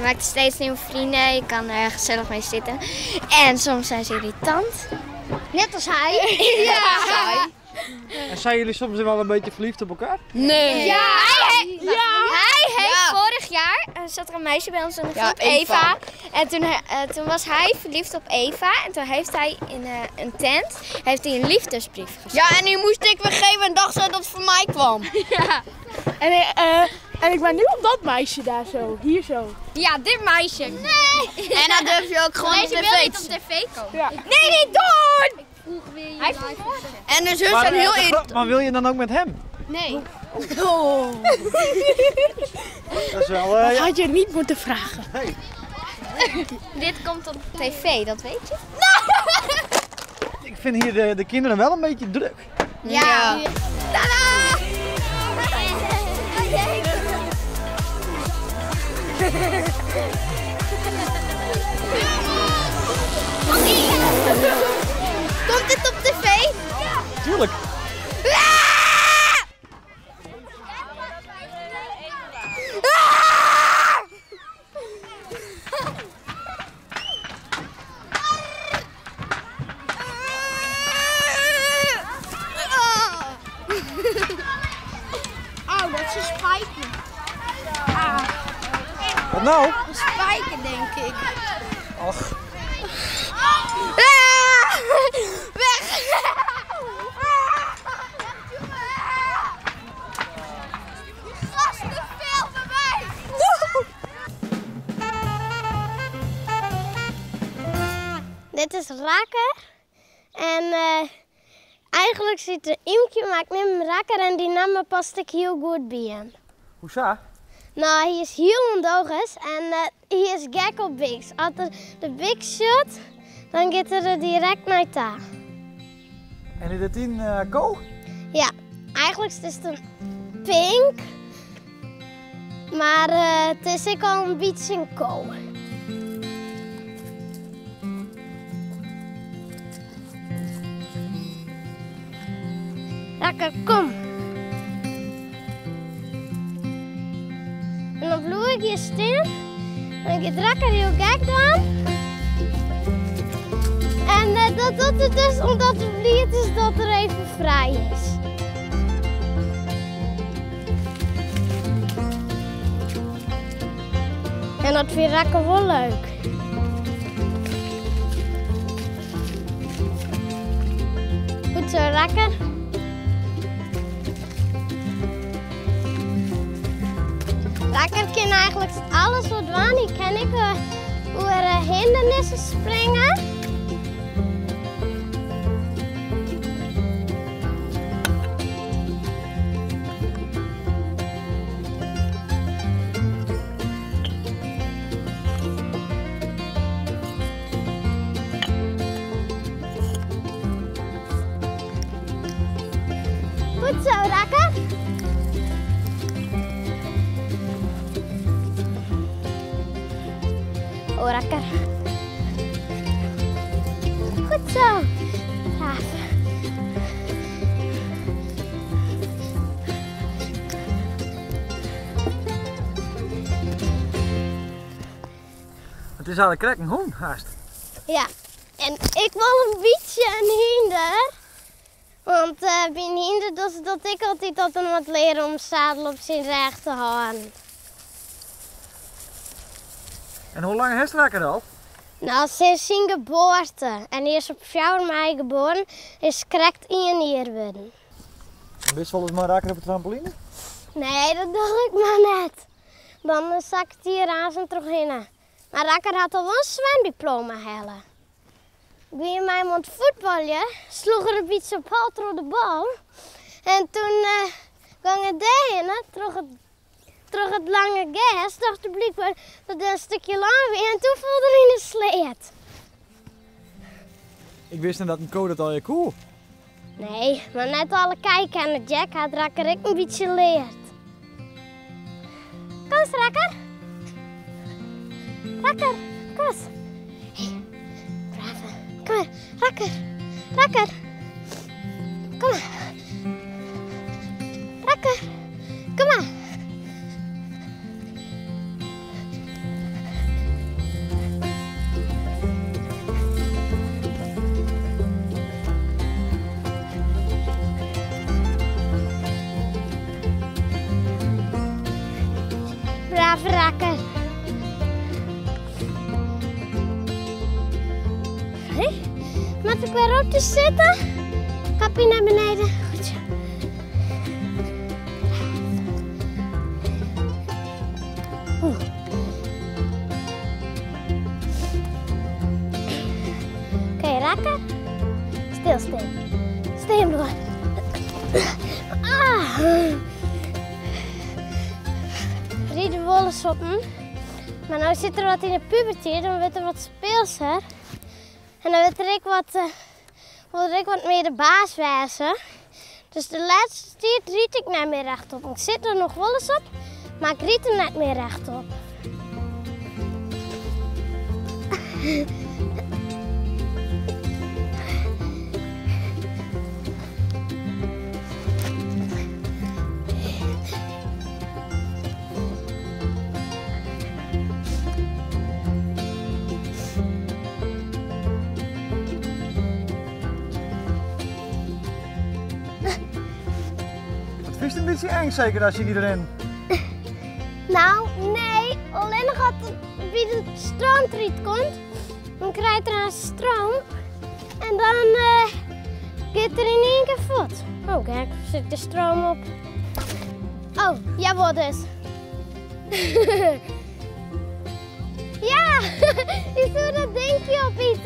maakt steeds nieuwe vrienden. Je kan er gezellig mee zitten. En soms zijn ze irritant. Net als hij. Ja. En zijn jullie soms wel een beetje verliefd op elkaar? Nee. Ja. Hij heeft vorig jaar, zat er een meisje bij ons in de groep, Eva. En toen was hij verliefd op Eva. En toen heeft hij in een tent een liefdesbrief geschreven. Ja, en die moest ik weer geven en dacht ze dat het van mij kwam. Ja. En ik ben nu op dat meisje daar zo, hier zo. Ja, dit meisje. Nee. En dan durf je ook gewoon op Deze tv wil te niet op zien. tv komen. Ja. Nee, niet doen! Hij heeft En de zus zijn heel irritant. Maar wil je dan ook met hem? Nee. Dat is wel... Dat had je niet moeten vragen. Hey. Dit komt op tv, dat weet je? Ik vind hier de kinderen wel een beetje druk. Ja. Tada! Komt dit op tv? Tuurlijk. Oh, dat is een spijker. Wat nou? Een spijker, denk ik. Ach. Weg! Die gasten filmen mij! Dit is Rakker. En eigenlijk zit er iemand, maar ik neem hem Rakker en die naam past ik heel goed bij hem. Hoezo? Nou, hij is heel ondogens en hij is gek op Bigs. Als er de Big shot, dan gaat er direct naar daar. En is dit in Ko? Ja, eigenlijk is het pink, maar het is ook al een beetje in ko. Rakker, kom. En dan vloer ik hier staan. Dan gaat Rakker heel gek dan. En dat doet het dus omdat het vliegt is dat er even vrij is. En dat vindt Rakker wel leuk. Goed zo, Rakker. Rakker kan eigenlijk alles wat doen. Die kan ik over hindernissen springen. Goed zo, Rakker. Oh, Rakker. Goed zo. Braaf. Het is eigenlijk een hoen haast. Ja, en ik wil een beetje een hinder. Want bij een hinder dat ik altijd dat hem wat leren om zadel op zijn recht te houden. En hoe lang heeft Rakker al? Nou, sinds zijn geboorte. En hij is op 4 mei geboren. Is correct 1 jaar geworden. Wist wel eens maar Rakker op het trampoline? Nee, dat dacht ik maar net. Dan zakt hij razend terug in. Maar Rakker had al wel een zwemdiploma halen. Wie mij moet voetballen, sloeg er een beetje op hal door de bal. En toen ging het daarheen, terug het lange gas, dacht de blijkbaar dat het een stukje lang weer en toen viel er in de sleet. Ik wist net dat een code al je cool. Nee, maar net alle kijken aan de Jack had Rakker ik een beetje leerd. Kom eens, Rakker. Rakker, kom eens. Hey, brave. Kom maar, Rakker. Rakker. Kom maar. Rakker. Kom maar. brave rakker. Hé, moet ik weer op te zitten? Kapje naar beneden. Goed zo. Oké, rakken. Stil, stil. Stil, broer. Ah. Rieden wollen soppen. Maar nu zit er wat in de puberteit, dan wordt er wat speelser. En dan wil ik wat meer de baas wezen. Dus de laatste tijd riet ik niet meer rechtop. Ik zit er nog wel eens op, maar ik riet er niet meer rechtop. Het is een beetje eng zeker als je hierin. Nou, nee. Alleen nog als het bij de stroomtriet komt, dan krijgt er een stroom. En dan gaat er in één keer voet. Oh, kijk, zit de stroom op. Oh, jij wordt dus. Ja, je doet dat denkje op iets.